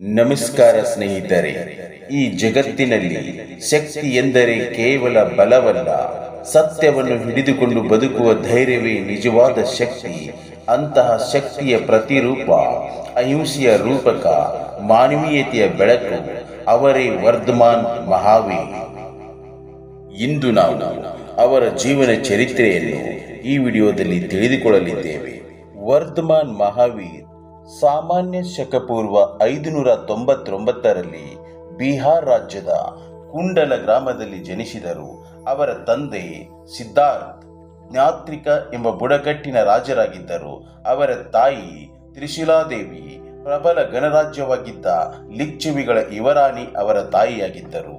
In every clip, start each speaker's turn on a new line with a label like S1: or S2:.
S1: ನಮಸ್ಕಾರ ಸ್ನೇಹಿತರೆ. ಈ ಜಗತ್ತಿನಲ್ಲಿ ಶಕ್ತಿ ಎಂದರೆ ಕೇವಲ ಬಲವಲ್ಲ, ಸತ್ಯವನ್ನು ಹಿಡಿದುಕೊಂಡು ಬದುಕುವ ಧೈರ್ಯವೇ ನಿಜವಾದ ಶಕ್ತಿ. ಅಂತಹ ಶಕ್ತಿಯ ಪ್ರತಿರೂಪ, ಅಹಿಂಸೆಯ ರೂಪಕ, ಮಾನವೀಯತೆಯ ಬೆಳಕು, ಅವರೇ ವರ್ಧಮಾನ್ ಮಹಾವೀರ್. ಇಂದು ನಾವು ಅವರ ಜೀವನ ಚರಿತ್ರೆಯನ್ನು ಈ ವಿಡಿಯೋದಲ್ಲಿ ತಿಳಿದುಕೊಳ್ಳಲಿದ್ದೇವೆ. ವರ್ಧಮಾನ್ ಮಹಾವೀರ್ ಸಾಮಾನ್ಯ ಶಕಪೂರ್ವ 599ರಲ್ಲಿ ಬಿಹಾರ್ ರಾಜ್ಯದ ಕುಂಡಲ ಗ್ರಾಮದಲ್ಲಿ ಜನಿಸಿದರು. ಅವರ ತಂದೆ ಸಿದ್ಧಾರ್ಥ್ ಜ್ಞಾತ್ರಿಕ ಎಂಬ ಬುಡಕಟ್ಟಿನ ರಾಜರಾಗಿದ್ದರು. ಅವರ ತಾಯಿ ತ್ರಿಶೂಲಾದೇವಿ ಪ್ರಬಲ ಗಣರಾಜ್ಯವಾಗಿದ್ದ ಲಿಚ್ಛವಿಗಳ ಯುವರಾಣಿ ಅವರ ತಾಯಿಯಾಗಿದ್ದರು.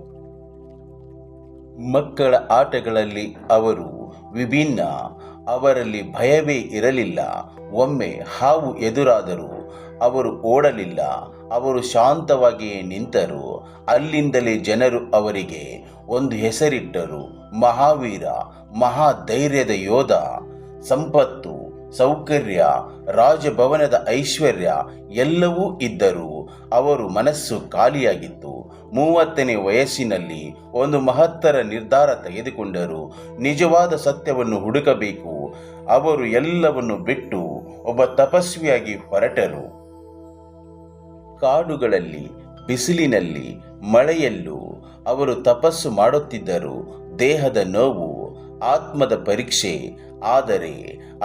S1: ಮಕ್ಕಳ ಆಟಗಳಲ್ಲಿ ಅವರು ವಿಭಿನ್ನ. ಅವರಲ್ಲಿ ಭಯವೇ ಇರಲಿಲ್ಲ. ಒಮ್ಮೆ ಹಾವು ಎದುರಾದರೂ ಅವರು ಓಡಲಿಲ್ಲ. ಅವರು ಶಾಂತವಾಗಿಯೇ ನಿಂತರು. ಅಲ್ಲಿಂದಲೇ ಜನರು ಅವರಿಗೆ ಒಂದು ಹೆಸರಿಟ್ಟರು, ಮಹಾವೀರ, ಮಹಾಧೈರ್ಯದ ಯೋಧ. ಸಂಪತ್ತು, ಸೌಕರ್ಯ, ರಾಜಭವನದ ಐಶ್ವರ್ಯ ಎಲ್ಲವೂ ಇದ್ದರೂ ಅವರು ಮನಸ್ಸು ಖಾಲಿಯಾಗಿತ್ತು. 30ನೇ ವಯಸ್ಸಿನಲ್ಲಿ ಒಂದು ಮಹತ್ತರ ನಿರ್ಧಾರ ತೆಗೆದುಕೊಂಡರು. ನಿಜವಾದ ಸತ್ಯವನ್ನು ಹುಡುಕಬೇಕು. ಅವರು ಎಲ್ಲವನ್ನು ಬಿಟ್ಟು ಒಬ್ಬ ತಪಸ್ವಿಯಾಗಿ ಹೊರಟರು. ಕಾಡುಗಳಲ್ಲಿ, ಬಿಸಿಲಿನಲ್ಲಿ, ಮಳೆಯಲ್ಲೂ ಅವರು ತಪಸ್ಸು ಮಾಡುತ್ತಿದ್ದರು. ದೇಹದ ನೋವು, ಆತ್ಮದ ಪರೀಕ್ಷೆ, ಆದರೆ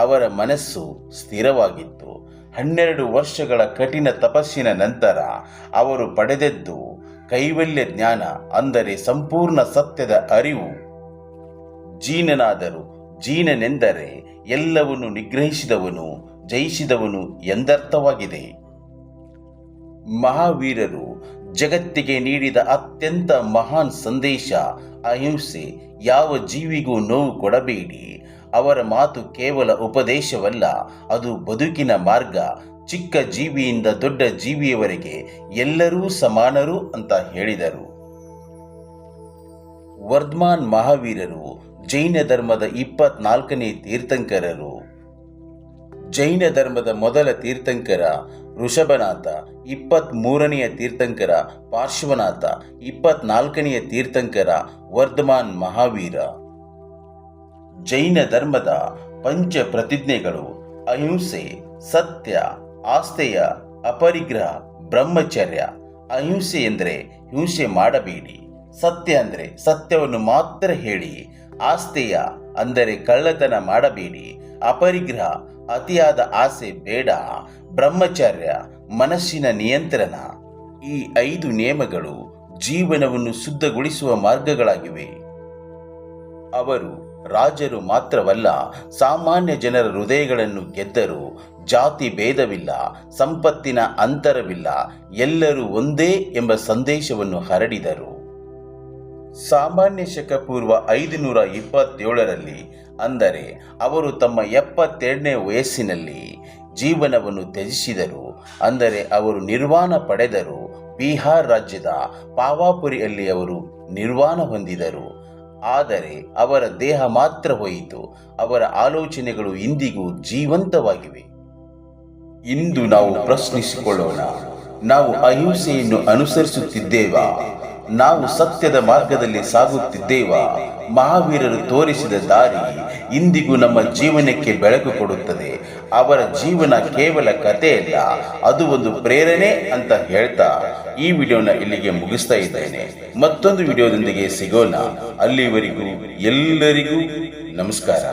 S1: ಅವರ ಮನಸ್ಸು ಸ್ಥಿರವಾಗಿತ್ತು. 12 ವರ್ಷಗಳ ಕಠಿಣ ತಪಸ್ಸಿನ ನಂತರ ಅವರು ಪಡೆದದ್ದು ಕೈವಲ್ಯ ಜ್ಞಾನ, ಅಂದರೆ ಸಂಪೂರ್ಣ ಸತ್ಯದ ಅರಿವು. ಜೀನನಾದರು. ಜೀನನೆಂದರೆ ಎಲ್ಲವನ್ನು ನಿಗ್ರಹಿಸಿದವನು, ಜಯಿಸಿದವನು ಎಂದರ್ಥವಾಗಿದೆ. ಮಹಾವೀರರು ಜಗತ್ತಿಗೆ ನೀಡಿದ ಅತ್ಯಂತ ಮಹಾನ್ ಸಂದೇಶ ಅಹಿಂಸೆ. ಯಾವ ಜೀವಿಗೂ ನೋವು ಕೊಡಬೇಡಿ. ಅವರ ಮಾತು ಕೇವಲ ಉಪದೇಶವಲ್ಲ, ಅದು ಬದುಕಿನ ಮಾರ್ಗ. ಚಿಕ್ಕ ಜೀವಿಯಿಂದ ದೊಡ್ಡ ಜೀವಿಯವರೆಗೆ ಎಲ್ಲರೂ ಸಮಾನರು ಅಂತ ಹೇಳಿದರು. ವರ್ಧಮಾನ್ ಮಹಾವೀರರು ಜೈನ ಧರ್ಮದ 24ನೇ ತೀರ್ಥಂಕರರು. ಜೈನ ಧರ್ಮದ ಮೊದಲ ತೀರ್ಥಂಕರ ಋಷಭನಾಥ, 23ನೆಯ ತೀರ್ಥಂಕರ ಪಾರ್ಶ್ವನಾಥ, 24ನೆಯ ತೀರ್ಥಂಕರ ವರ್ಧಮಾನ್ ಮಹಾವೀರ. ಜೈನ ಧರ್ಮದ ಪಂಚ ಪ್ರತಿಜ್ಞೆಗಳು: ಅಹಿಂಸೆ, ಸತ್ಯ, ಆಸ್ತೆಯ, ಅಪರಿಗ್ರಹ, ಬ್ರಹ್ಮಚರ್ಯ. ಅಹಿಂಸೆ ಎಂದರೆ ಹಿಂಸೆ ಮಾಡಬೇಡಿ. ಸತ್ಯ ಅಂದರೆ ಸತ್ಯವನ್ನು ಮಾತ್ರ ಹೇಳಿ. ಆಸ್ತೆಯ ಅಂದರೆ ಕಳ್ಳತನ ಮಾಡಬೇಡಿ. ಅಪರಿಗ್ರಹ, ಅತಿಯಾದ ಆಸೆ ಬೇಡ. ಬ್ರಹ್ಮಚರ್ಯ, ಮನಸ್ಸಿನ ನಿಯಂತ್ರಣ. ಈ 5 ನಿಯಮಗಳು ಜೀವನವನ್ನು ಶುದ್ಧಗೊಳಿಸುವ ಮಾರ್ಗಗಳಾಗಿವೆ. ಅವರು ರಾಜರು ಮಾತ್ರವಲ್ಲ, ಸಾಮಾನ್ಯ ಜನರ ಹೃದಯಗಳನ್ನು ಗೆದ್ದರು. ಜಾತಿ ಭೇದವಿಲ್ಲ, ಸಂಪತ್ತಿನ ಅಂತರವಿಲ್ಲ, ಎಲ್ಲರೂ ಒಂದೇ ಎಂಬ ಸಂದೇಶವನ್ನು ಹರಡಿದರು. ಸಾಮಾನ್ಯ ಶಕಪೂರ್ವ 527ರಲ್ಲಿ, ಅಂದರೆ ಅವರು ತಮ್ಮ 72ನೇ ವಯಸ್ಸಿನಲ್ಲಿ ಜೀವನವನ್ನು ತ್ಯಜಿಸಿದರು. ಅಂದರೆ ಅವರು ನಿರ್ವಾಣ ಪಡೆದರು. ಬಿಹಾರ್ ರಾಜ್ಯದ ಪಾವಾಪುರಿಯಲ್ಲಿ ಅವರು ನಿರ್ವಾಣ ಹೊಂದಿದರು. ಆದರೆ ಅವರ ದೇಹ ಮಾತ್ರ ಹೋಯಿತು. ಅವರ ಆಲೋಚನೆಗಳು ಇಂದಿಗೂ ಜೀವಂತವಾಗಿವೆ. ಇಂದು ನಾವು ಪ್ರಶ್ನಿಸಿಕೊಳ್ಳೋಣ, ನಾವು ಅಹಿಂಸೆಯನ್ನು ಅನುಸರಿಸುತ್ತಿದ್ದೇವಾ? ನಾವು ಸತ್ಯದ ಮಾರ್ಗದಲ್ಲಿ ಸಾಗುತ್ತಿದ್ದೇವಾ? ಮಹಾವೀರರು ತೋರಿಸಿದ ದಾರಿ ಇಂದಿಗೂ ನಮ್ಮ ಜೀವನಕ್ಕೆ ಬೆಳಕು ಕೊಡುತ್ತದೆ. ಅವರ ಜೀವನ ಕೇವಲ ಕಥೆಯಲ್ಲ, ಅದು ಒಂದು ಪ್ರೇರಣೆ ಅಂತ ಹೇಳ್ತಾ ಈ ವಿಡಿಯೋನ ಇಲ್ಲಿಗೆ ಮುಗಿಸ್ತಾ ಇದ್ದೇನೆ. ಮತ್ತೊಂದು ವಿಡಿಯೋದೊಂದಿಗೆ ಸಿಗೋಣ. ಅಲ್ಲಿವರೆಗೂ ಎಲ್ಲರಿಗೂ ನಮಸ್ಕಾರ.